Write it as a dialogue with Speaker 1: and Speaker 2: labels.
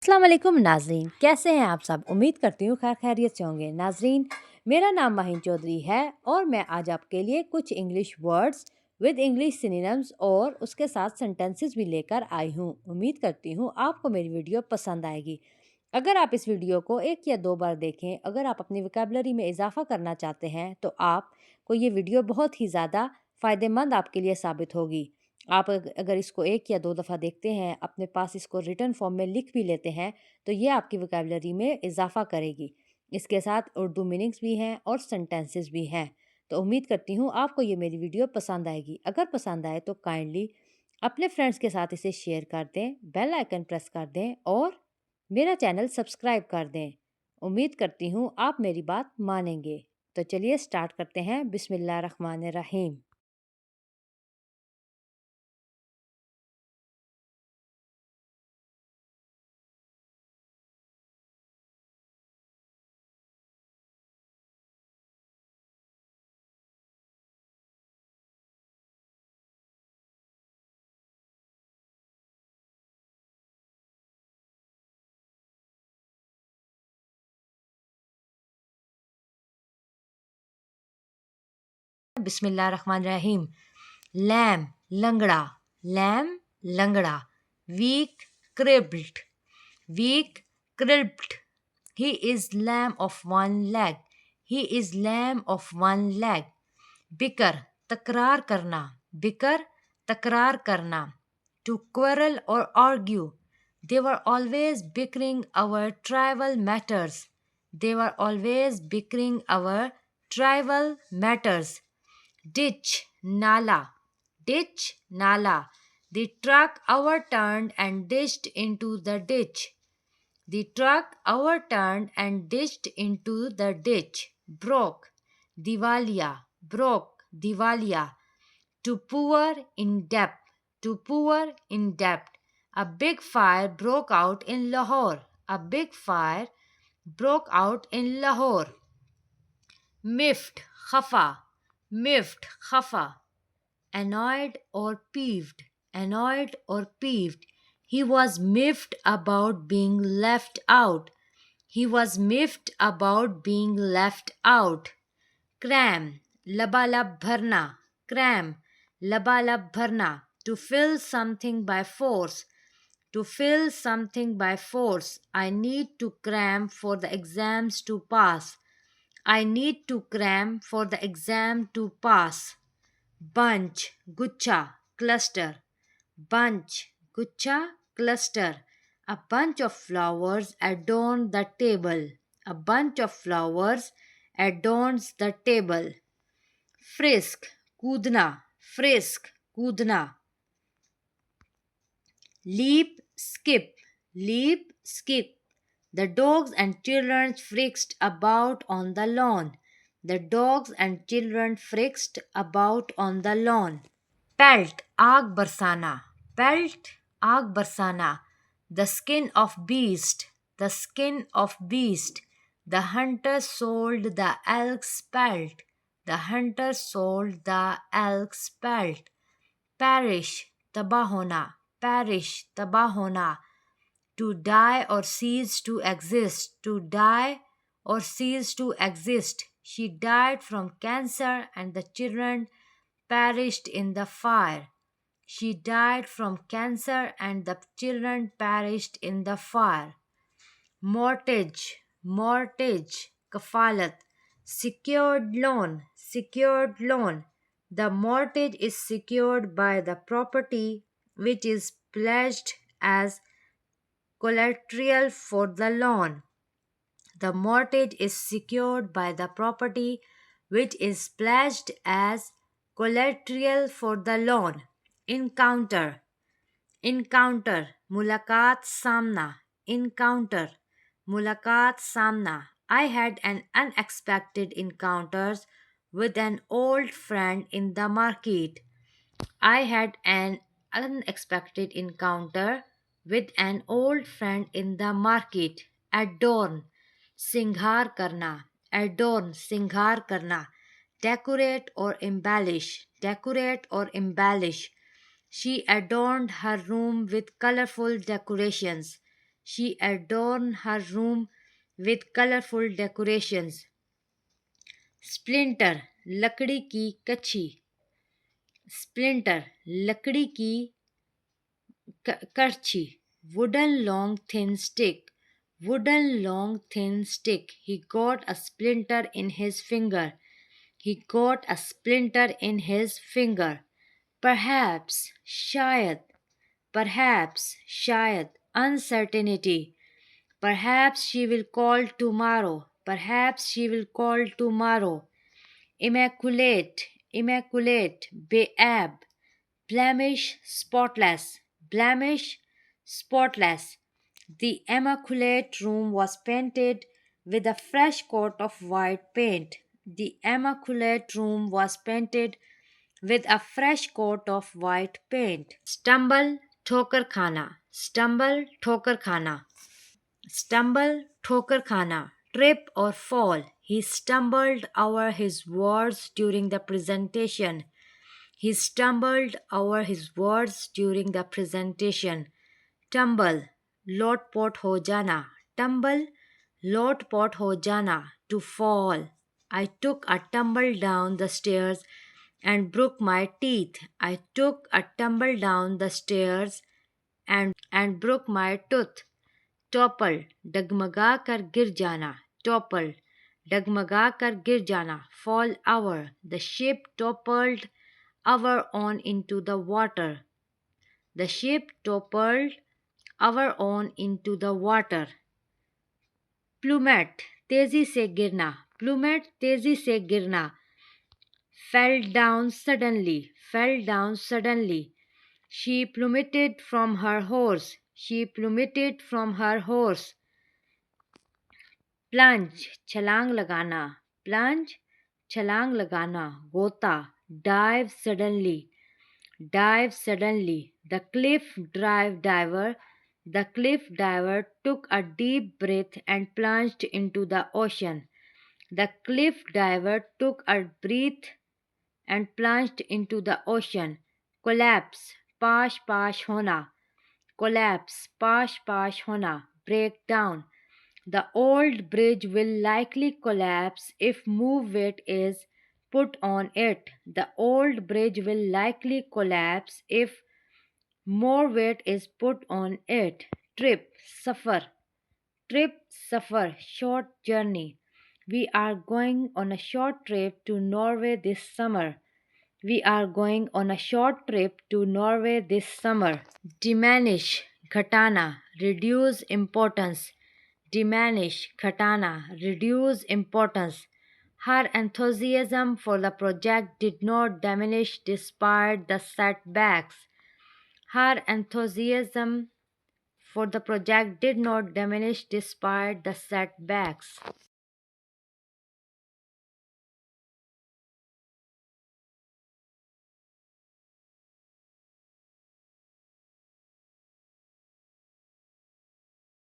Speaker 1: अस्सलाम वालेकुम नाजरीन, कैसे हैं आप सब। उम्मीद करती हूँ खैर खैरियत से होंगे। नाजरीन, मेरा नाम माहिन चौधरी है और मैं आज आपके लिए कुछ English words with English synonyms और उसके साथ सेंटेंसेस भी लेकर आई हूँ। उम्मीद करती हूँ आपको मेरी वीडियो पसंद आएगी। अगर आप इस वीडियो को 1 या 2 बार देखें, अगर आप अपनी वोकैबुलरी में इजाफा करना चाहते हैं तो आपको ये वीडियो बहुत ही ज़्यादा फ़ायदेमंद आपके लिए साबित होगी। आप अगर इसको 1 या 2 दफ़ा देखते हैं, अपने पास इसको रिटन फॉर्म में लिख भी लेते हैं, तो ये आपकी वोकैबुलरी में इजाफा करेगी। इसके साथ उर्दू मीनिंग्स भी हैं और सेंटेंसेस भी हैं। तो उम्मीद करती हूँ आपको ये मेरी वीडियो पसंद आएगी। अगर पसंद आए तो काइंडली अपने फ्रेंड्स के साथ इसे शेयर कर दें, बेल आइकन प्रेस कर दें और मेरा चैनल सब्सक्राइब कर दें। उम्मीद करती हूँ आप मेरी बात मानेंगे। तो चलिए स्टार्ट करते हैं। बिस्मिल्लाह रहमान रहीम। बिस्मिल्लाह रहमान रहीम। लैम लंगड़ा, लैम लंगड़ा। Weak crippled, weak crippled. He is lame of one leg, he is lame of one leg. Beaker तकरार करना, बिकर तकरार करना। To quarrel or argue, they were always bickering our tribal matters, they were always bickering our tribal matters. Ditch nala, ditch nala. The truck overturned and ditched into the ditch, the truck overturned and ditched into the ditch. Broke diwaliya, broke diwaliya. To poor in debt, to poor in debt. A big fire broke out in Lahore, a big fire broke out in Lahore. Miffed khafa, miffed khafa. Annoyed or peeved, annoyed or peeved. He was miffed about being left out, he was miffed about being left out. Cram labalab bharna, cram labalab bharna. To fill something by force, to fill something by force. I need to cram for the exams to pass, I need to cram for the exam to pass. Bunch gucha cluster, bunch gucha cluster. A bunch of flowers adorned the table, a bunch of flowers adorns the table. Frisk kudna, frisk kudna. Leap skip, leap skip. The dogs and children frisked about on the lawn, the dogs and children frisked about on the lawn. Pelt आग Barsana, pelt आग Barsana. The skin of beast, the skin of beast. The hunter sold the elk's pelt, the hunter sold the elk's pelt. Perish तबाह होना, perish तबाह होना. To die or cease to exist, to die or cease to exist. She died from cancer and the children perished in the fire. She died from cancer and the children perished in the fire. Mortgage, mortgage, kafalat. Secured loan, secured loan. The mortgage is secured by the property which is pledged as collateral for the loan. The mortgage is secured by the property which is pledged as collateral for the loan. Encounter, encounter, mulaqat samna, encounter, mulaqat samna. I had an unexpected encounter with an old friend in the market. I had an unexpected encounter with an old friend in the market. Adorn, singhar karna, adorn, singhar karna. Decorate or embellish, decorate or embellish. She adorned her room with colorful decorations. She adorned her room with colorful decorations. Splinter, लकड़ी की कच्ची. Splinter, लकड़ी की करछी. Wooden long thin stick. Wooden long thin stick. He got a splinter in his finger. He got a splinter in his finger. Perhaps, shayad. Perhaps, shayad. Uncertainty. Perhaps she will call tomorrow. Perhaps she will call tomorrow. Immaculate, immaculate, beab, blemish, spotless, blemish, spotless. The immaculate room was painted with a fresh coat of white paint. The immaculate room was painted with a fresh coat of white paint. Stumble, ठोकर खाना. Stumble, ठोकर खाना. Stumble, ठोकर खाना. Trip or fall. He stumbled over his words during the presentation. He stumbled over his words during the presentation. Tumble, लोट-पोट हो जाना. Tumble, लोट-पोट हो जाना. To fall. I took a tumble down the stairs and broke my teeth. I took a tumble down the stairs and broke my tooth. Topple, डगमगा कर गिर जाना. Topple, डगमगा कर गिर जाना. Fall over. The ship toppled over on into the water. The ship toppled over on into the water. Plummet, तेजी से गिरना. Plummet, तेजी से गिरना. Fell down suddenly. Fell down suddenly. She plummeted from her horse. She plummeted from her horse. Plunge, छलांग लगाना. Plunge, छलांग लगाना. गोता, dive suddenly. Dive suddenly. The cliff diver took a deep breath and plunged into the ocean. The cliff diver took a breath and plunged into the ocean. Collapse, पाश पाश होना. Collapse, पाश पाश होना. Break down. The old bridge will likely collapse if more weight is put on it. The old bridge will likely collapse if more weight is put on it. Trip, safar. Trip, safar, short journey. We are going on a short trip to Norway this summer. We are going on a short trip to Norway this summer. Diminish, घटाना, reduce importance. Diminish, घटाना, reduce importance. Her enthusiasm for the project did not diminish despite the setbacks. Her enthusiasm for the project did not diminish despite the setbacks.